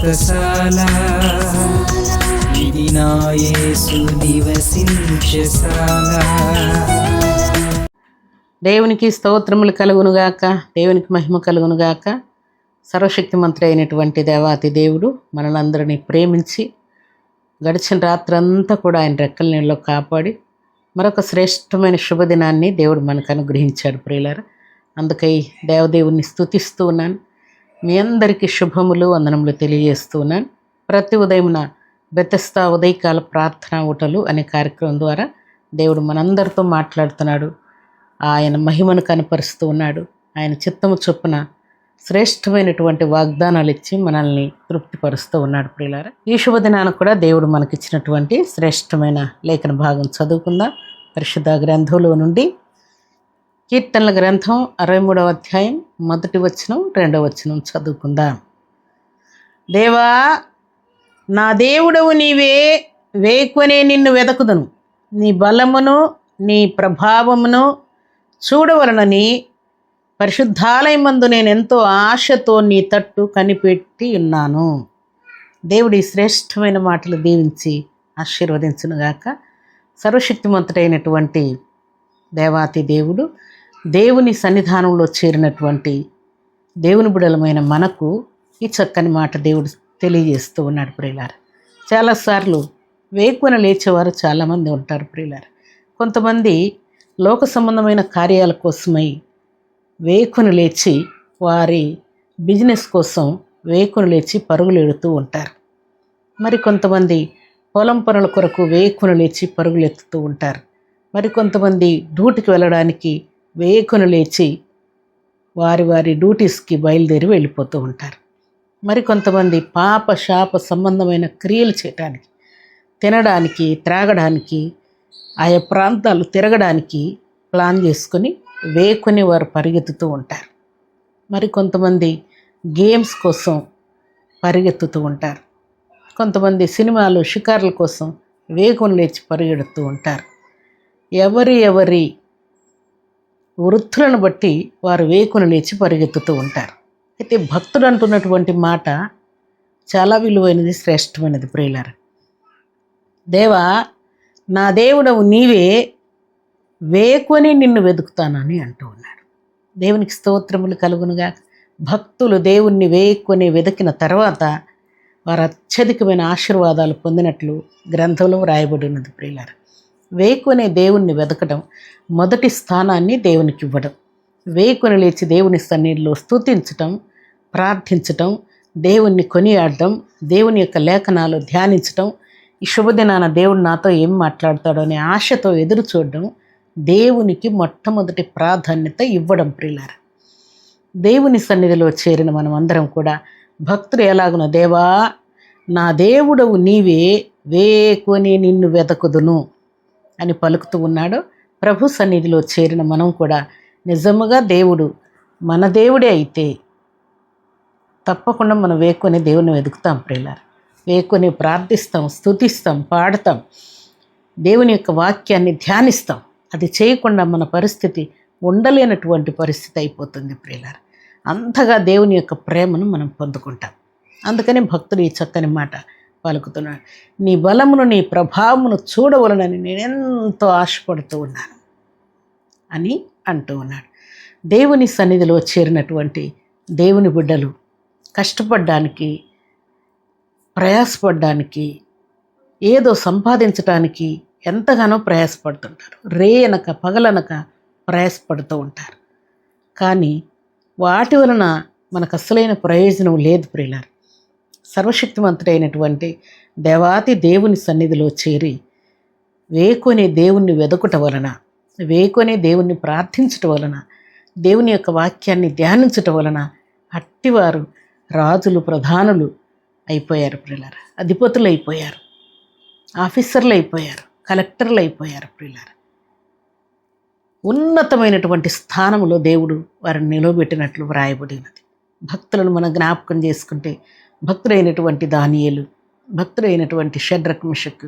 వ్రతశాల ఇది నా యేసు నివసించశాల. దేవునికి స్తోత్రములు కలుగునుగాక, దేవునికి మహిమ కలుగునుగాక. సర్వశక్తిమంతుడు అయినటువంటి దేవాతి దేవుడు మనలందరినీ ప్రేమించి గడిచిన రాత్రంతా కూడా ఆయన రెక్కల నీళ్ళలో కాపాడి మరొక శ్రేష్టమైన శుభదినాన్ని దేవుడు మనకు అనుగ్రహించాడు ప్రియులారా. అందుకై దేవదేవుని స్తుతిస్తూ ఉన్నాను. మీ అందరికీ శుభములు వందనములు తెలియజేస్తూ ఉన్నాను. ప్రతి ఉదయమున బెతెస్దా ఉదయకాల ప్రార్థన ఊటలు అనే కార్యక్రమం ద్వారా దేవుడు మనందరితో మాట్లాడుతున్నాడు. ఆయన మహిమను కనపరుస్తూ ఉన్నాడు. ఆయన చిత్తము చొప్పున శ్రేష్టమైనటువంటి వాగ్దానాలు ఇచ్చి మనల్ని తృప్తిపరుస్తూ ఉన్నాడు ప్రియులారా. ఈ శుభదినానికి కూడా దేవుడు మనకిచ్చినటువంటి శ్రేష్టమైన లేఖన భాగం చదువుకుందాం. పరిశుద్ధ గ్రంథంలో నుండి కీర్తనల గ్రంథం 63వ అధ్యాయం 1వ వచనం 2వ వచనం చదువుకుందాం. దేవా, నా దేవుడవు నీవే, వేకునే నిన్ను వెదకుదును. నీ బలమును నీ ప్రభావమును చూడవలనని పరిశుద్ధాలయమందు నేను ఎంతో ఆశతో నీ తట్టు కనిపెట్టి ఉన్నాను. దేవుడి శ్రేష్టమైన మాటలు దీవించి ఆశీర్వదించునుగాక. సర్వశక్తిమంతుడైనటువంటి దేవాతి దేవుడు, దేవుని సన్నిధానంలో చేరినటువంటి దేవుని బిడ్డలమైన మనకు ఈ చక్కని మాట దేవుడు తెలియజేస్తూ ఉన్నాడు ప్రియులారా. చాలాసార్లు వేకున లేచేవారు చాలామంది ఉంటారు ప్రియులారా. కొంతమంది లోక సంబంధమైన కార్యాల కోసమై వేకును లేచి వారి బిజినెస్ కోసం వేకును లేచి పరుగులు ఎడుతూ ఉంటారు. మరి కొంతమంది పొలం పనుల కొరకు వేకును లేచి పరుగులు ఎత్తుతూ ఉంటారు. మరి కొంతమంది డ్యూటీకి వెళ్ళడానికి వేకును లేచి వారి వారి డ్యూటీస్కి బయలుదేరి వెళ్ళిపోతూ ఉంటారు. మరి కొంతమంది పాప శాప సంబంధమైన క్రియలు చేయడానికి, తినడానికి, త్రాగడానికి, ఆయా ప్రాంతాలు తిరగడానికి ప్లాన్ చేసుకొని వేకుని వారు పరిగెత్తుతూ ఉంటారు. మరి కొంతమంది గేమ్స్ కోసం పరిగెత్తుతూ ఉంటారు. కొంతమంది సినిమాలు షికార్ల కోసం వేకుని లేచి పరిగెడుతూ ఉంటారు. ఎవరి వృత్తులను బట్టి వారు వేకుని లేచి పరిగెత్తుతూ ఉంటారు. అయితే భక్తుడు అంటున్నటువంటి మాట చాలా విలువైనది, శ్రేష్టమైనది ప్రియులారా. దేవా, నా దేవుడవు నీవే, వేకుని నిన్ను వెతుకుతానని అంటూ ఉన్నాడు. దేవునికి స్తోత్రములు కలుగునుగా. భక్తులు దేవుణ్ణి వేకుని వెతికిన తర్వాత వారు అత్యధికమైన ఆశీర్వాదాలు పొందినట్లు గ్రంథంలో రాయబడి ఉన్నది ప్రియులారా. వేకునే దేవుణ్ణి వెతకడం, మొదటి స్థానాన్ని దేవునికి ఇవ్వడం, వేకుని లేచి దేవుని సన్నిధిలో స్తుతించటం, ప్రార్థించటం, దేవుణ్ణి కొనియాడడం, దేవుని యొక్క లేఖనాలు ధ్యానించటం, ఈ శుభదినాన దేవుడు నాతో ఏం మాట్లాడతాడో అనే ఆశతో ఎదురు చూడడం, దేవునికి మొట్టమొదటి ప్రాధాన్యత ఇవ్వడం ప్రియులారా. దేవుని సన్నిధిలో చేరిన మనం అందరం కూడా భక్తులు ఎలాగున, దేవా, నా దేవుడవు నీవే, వేకుని నిన్ను వెతకుదును అని పలుకుతూ ఉన్నాడు. ప్రభు సన్నిధిలో చేరిన మనం కూడా నిజముగా దేవుడు మన దేవుడే అయితే తప్పకుండా మనం వేకుని దేవుని వెతుకుతాం ప్రియులారా. వేకుని ప్రార్థిస్తాం, స్తుతిస్తాం, పాడతాం, దేవుని యొక్క వాక్యాన్ని ధ్యానిస్తాం. అది చేయకుండా మన పరిస్థితి ఉండలేనటువంటి పరిస్థితి అయిపోతుంది ప్రియులారా. అంతగా దేవుని యొక్క ప్రేమను మనం పొందుకుంటాం. అందుకని భక్తుడు ఈ చక్కని మాట పలుకుతున్నాడు. నీ బలమును నీ ప్రభావమును చూడవలనని నేనెంతో ఆశపడుతూ ఉన్నాను అని అంటూ ఉన్నాడు. దేవుని సన్నిధిలో చేరినటువంటి దేవుని బిడ్డలు కష్టపడడానికి, ప్రయాసపడడానికి, ఏదో సంపాదించడానికి ఎంతగానో ప్రయాసపడుతుంటారు. రేయనక పగలనక ప్రయాసపడుతూ ఉంటారు. కానీ వాటి వలన మనకు అసలైన ప్రయోజనం లేదు ప్రియులారా. సర్వశక్తిమంతుడైనటువంటి దేవాతి దేవుని సన్నిధిలో చేరి వేకునే దేవుణ్ణి వెదకుట వలన, వేకునే దేవుణ్ణి ప్రార్థించటం వలన, దేవుని యొక్క వాక్యాన్ని ధ్యానించటం వలన అట్టివారు రాజులు, ప్రధానులు అయిపోయారు ప్రియులారా. అధిపతులు అయిపోయారు, ఆఫీసర్లు అయిపోయారు, కలెక్టర్లు అయిపోయారు ప్రియులారా. ఉన్నతమైనటువంటి స్థానంలో దేవుడు వారిని నిలవబెట్టినట్లు వ్రాయబడినది. భక్తులను మనం జ్ఞాపకం చేసుకుంటే భక్తుడైనటువంటి దానియేలు, భక్తుడైనటువంటి షడ్రక్, మెషక్,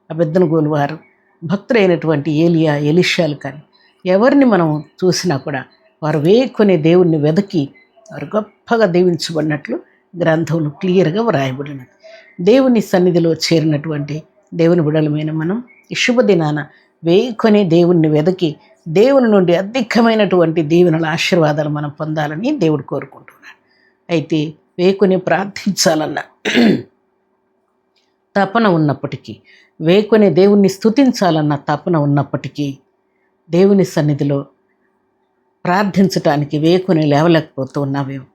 అబెద్నెగోలు వారు, భక్తుడైనటువంటి ఏలియా, ఎలీషాలు కానీ ఎవరిని మనం చూసినా కూడా వారు వేకునే దేవుణ్ణి వెదకి వారు గొప్పగా దీవించబడినట్లు గ్రంథంలో క్లియర్గా వ్రాయబడినది. దేవుని సన్నిధిలో చేరినటువంటి దేవుని బిడ్డలమైన మనం ఈ శుభదినాన వేకునే దేవుణ్ణి వెదకి దేవుని నుండి అధికమైనటువంటి దీవెనల ఆశీర్వాదాలు మనం పొందాలని దేవుడు కోరుకుంటున్నాడు. అయితే వేకుని ప్రార్థించాలన్న తపన ఉన్నప్పటికీ, వేకునే దేవుణ్ణి స్తుతించాలన్న తపన ఉన్నప్పటికీ, దేవుని సన్నిధిలో ప్రార్థించటానికి వేకుని లేవలేకపోతూ ఉన్నావేమో,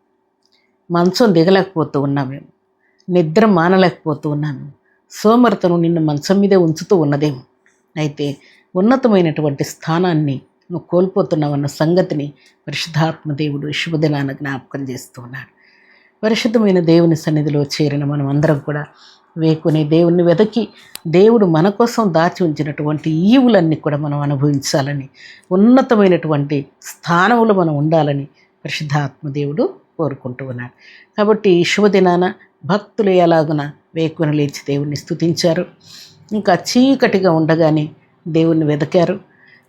మంచం దిగలేకపోతూ ఉన్నావేమో, నిద్ర మానలేకపోతూ ఉన్నాము, సోమరితనం నిన్ను మంచం మీదే ఉంచుతూ ఉన్నదేమో. అయితే ఉన్నతమైనటువంటి స్థానాన్ని నువ్వు కోల్పోతున్నావన్న సంగతిని పరిశుద్ధాత్మ దేవుడు శుభదినాన జ్ఞాపకం చేస్తూ ఉన్నాడు. పరిశుద్ధమైన దేవుని సన్నిధిలో చేరిన మనం అందరం కూడా వేకుని దేవుణ్ణి వెదకి దేవుడు మన కోసం దాచి ఉంచినటువంటి ఈవులన్నీ కూడా మనం అనుభవించాలని, ఉన్నతమైనటువంటి స్థానంలో మనం ఉండాలని పరిశుద్ధాత్మ దేవుడు కోరుకుంటూ ఉన్నాడు. కాబట్టి ఈ శుభదినాన భక్తులు ఎలాగున వేకున లేచి దేవుణ్ణి స్తుతించారు, ఇంకా చీకటిగా ఉండగానే దేవుణ్ణి వెదకారు,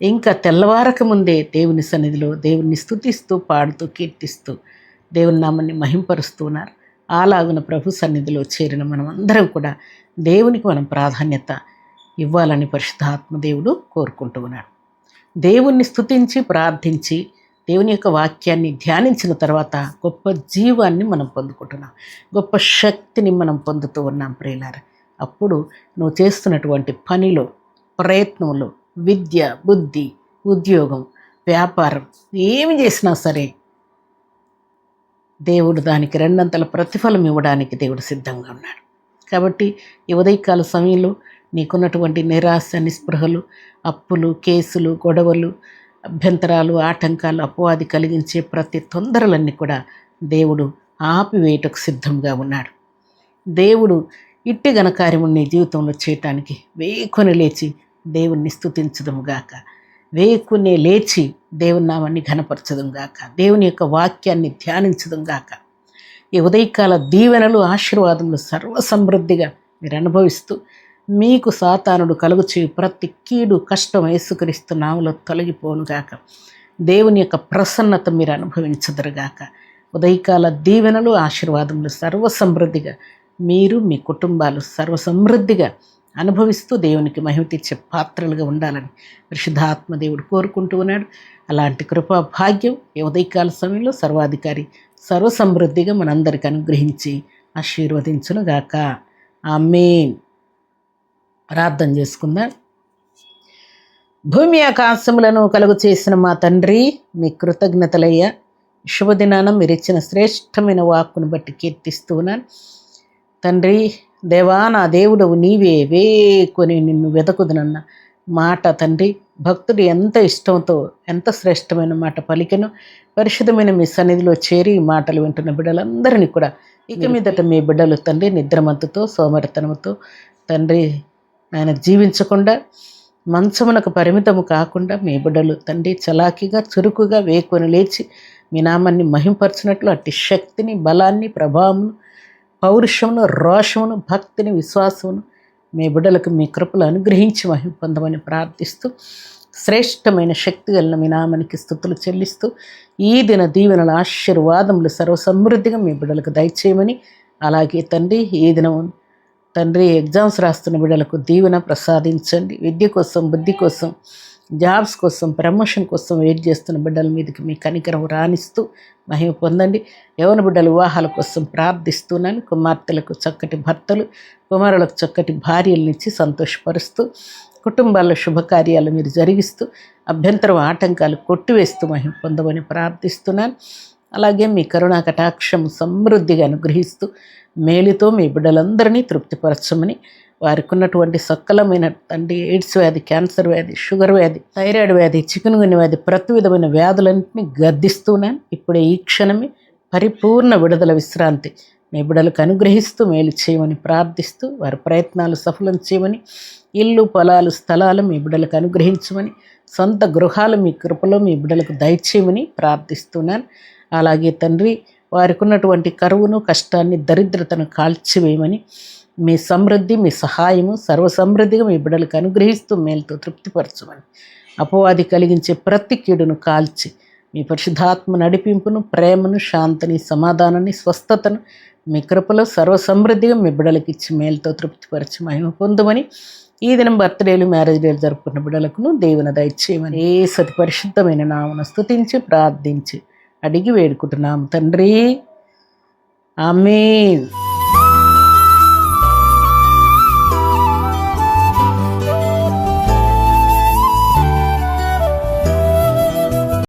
ఇంకా తెల్లవారక ముందే దేవుని సన్నిధిలో దేవుణ్ణి స్తుతిస్తూ పాడుతూ కీర్తిస్తూ దేవుని నామాన్ని మహింపరుస్తున్నారు. అలాగున ప్రభు సన్నిధిలో చేరిన మనం అందరం కూడా దేవునికి మనం ప్రాధాన్యత ఇవ్వాలని పరిశుద్ధాత్మ దేవుడు కోరుకుంటూ ఉన్నాడు. దేవుణ్ణి స్తుతించి ప్రార్థించి దేవుని యొక్క వాక్యాన్ని ధ్యానించిన తర్వాత గొప్ప జీవాన్ని మనం పొందుకుంటున్నాం, గొప్ప శక్తిని మనం పొందుతూ ఉన్నాం ప్రియులారా. అప్పుడు నువ్వు చేస్తున్నటువంటి పనిలో, ప్రయత్నంలో, విద్య, బుద్ధి, ఉద్యోగం, వ్యాపారం ఏమి చేసినా సరే దేవుడు దానికి రెండంతల ప్రతిఫలం ఇవ్వడానికి దేవుడు సిద్ధంగా ఉన్నాడు. కాబట్టి ఈ ఉదయకాల సమయంలో నీకున్నటువంటి నిరాశ, నిస్పృహలు, అప్పులు, కేసులు, గొడవలు, అభ్యంతరాలు, ఆటంకాలు, అపవాది కలిగించే ప్రతి తొందరలన్నీ కూడా దేవుడు ఆపివేయటకు సిద్ధంగా ఉన్నాడు. దేవుడు ఇట్టి ఘనకార్యము నీ జీవితంలో చేయటానికి వేకుని లేచి దేవుణ్ణి స్తుతించదుముగాక, వేకునే లేచి దేవుని నామాన్ని ఘనపరచదుగాక, దేవుని యొక్క వాక్యాన్ని ధ్యానించదుగాక. ఈ ఉదయకాల దీవెనలు, ఆశీర్వాదములు సర్వసమృద్ధిగా మీరు అనుభవిస్తూ మీకు సాతానుడు కలుగు చేయు ప్రతి కీడు, కష్టం యేసుక్రీస్తు నామములో తొలగిపోనుగాక. దేవుని యొక్క ప్రసన్నత మీరు అనుభవించదురుగాక. ఉదయకాల దీవెనలు, ఆశీర్వాదములు సర్వసమృద్ధిగా మీరు, మీ కుటుంబాలు సర్వసమృద్ధిగా అనుభవిస్తూ దేవునికి మహిమ తెచ్చే పాత్రలుగా ఉండాలని పరిశుద్ధాత్మ దేవుడు కోరుకుంటూ ఉన్నాడు. అలాంటి కృపా భాగ్యం ఈ ఉదయకాల సమయంలో సర్వాధికారి సర్వసమృద్ధిగా మనందరికీ అనుగ్రహించి ఆశీర్వదించునుగాక. ఆమేన్. ప్రార్థన చేసుకుందాం. భూమి ఆకాశములను కలుగు చేసిన మా తండ్రి, మీ కృతజ్ఞతలయ్యా. శుభదినాన మీరు ఇచ్చిన శ్రేష్టమైన వాక్కును బట్టి కీర్తిస్తూ ఉన్నాను తండ్రి. దేవా, నా దేవుడవు నీవే, వేకొని నిన్ను వెదకుదునన్న మాట తండ్రి, భక్తుడు ఎంత ఇష్టంతో ఎంత శ్రేష్టమైన మాట పలికెను. పరిశుద్ధమైన మీ సన్నిధిలో చేరి ఈ మాటలు వింటున్న బిడ్డలందరినీ కూడా ఇక మీదట మీ బిడ్డలు తండ్రి నిద్రమత్తుతో, సోమరితనముతో తండ్రి ఆయన జీవించకుండా, మంచమునకు పరిమితము కాకుండా మీ బిడ్డలు తండ్రి చలాకీగా, చురుకుగా వేకొని లేచి మీ నామాన్ని మహింపరచినట్లు అట్టి శక్తిని, బలాన్ని, ప్రభావమును, పౌరుషమును, రోషమును, భక్తిని, విశ్వాసమును మీ బిడ్డలకు మీ కృపలు అనుగ్రహించి మహిమ పొందమని ప్రార్థిస్తూ, శ్రేష్టమైన శక్తి కలిగిన మీ నామానికి స్తుతులు చెల్లిస్తూ, ఈ దిన దీవెనల ఆశీర్వాదములు సర్వసమృద్ధిగా మీ బిడ్డలకు దయచేయమని, అలాగే తండ్రి ఈ దినం తండ్రి ఎగ్జామ్స్ రాస్తున్న బిడ్డలకు దీవెన ప్రసాదించండి. విద్య కోసం, బుద్ధి కోసం, జాబ్స్ కోసం, ప్రమోషన్ కోసం వెయిట్ చేస్తున్న బిడ్డల మీదకి మీ కనికరం రాణిస్తూ మహిమ పొందండి. యవన బిడ్డల వివాహాల కోసం ప్రార్థిస్తున్నాను. కుమార్తెలకు చక్కటి భర్తలు, కుమారులకు చక్కటి భార్యలనిచ్చి సంతోషపరుస్తూ, కుటుంబాల్లో శుభకార్యాలు మీరు జరిగిస్తూ, అభ్యంతరం, ఆటంకాలు కొట్టివేస్తూ మహిమ పొందమని ప్రార్థిస్తున్నాను. అలాగే మీ కరుణా కటాక్షం సమృద్ధిగా అనుగ్రహిస్తూ మేలుతో మీ బిడ్డలందరినీ తృప్తిపరచమని, వారికి ఉన్నటువంటి సకలమైన తండ్రి ఎయిడ్స్ వ్యాధి, క్యాన్సర్ వ్యాధి, షుగర్ వ్యాధి, థైరాయిడ్ వ్యాధి, చికున్గున్యా వ్యాధి, ప్రతి విధమైన వ్యాధులన్నింటినీ గద్దిస్తున్నాను. ఇప్పుడే ఈ క్షణమే పరిపూర్ణ విడుదల, విశ్రాంతి మీ బిడ్డలకు అనుగ్రహిస్తూ మేలు చేయమని ప్రార్థిస్తూ, వారి ప్రయత్నాలు సఫలం చేయమని, ఇల్లు, పొలాలు, స్థలాలు మీ బిడ్డలకు అనుగ్రహించమని, సొంత గృహాలు మీ కృపలో మీ బిడ్డలకు దయచేయమని ప్రార్థిస్తున్నాను. అలాగే తండ్రి వారికి ఉన్నటువంటి కరువును, కష్టాన్ని, దరిద్రతను కాల్చివేయమని, మీ సమృద్ధి, మీ సహాయము సర్వసమృద్ధిగా మీ బిడ్డలకు అనుగ్రహిస్తూ మేలుతో తృప్తిపరచమని, అపవాది కలిగించే ప్రతి కీడును కాల్చి మీ పరిశుద్ధాత్మ నడిపింపును, ప్రేమను, శాంతిని, సమాధానాన్ని, స్వస్థతను, మీ కృపలో సర్వసమృద్ధిగా మీ బిడ్డలకు ఇచ్చి మేలుతో తృప్తిపరిచి మహిమ పొందమని ఈ దినం బర్త్డేలు మ్యారేజ్ డేలు జరుపుకున్న బిడ్డలకును దేవుని దయచేయమని ఏ సతి పరిశుద్ధమైన నామను స్తుతించి ప్రార్థించి అడిగి వేడుకుంటున్నాం తండ్రి. ఆమేన్.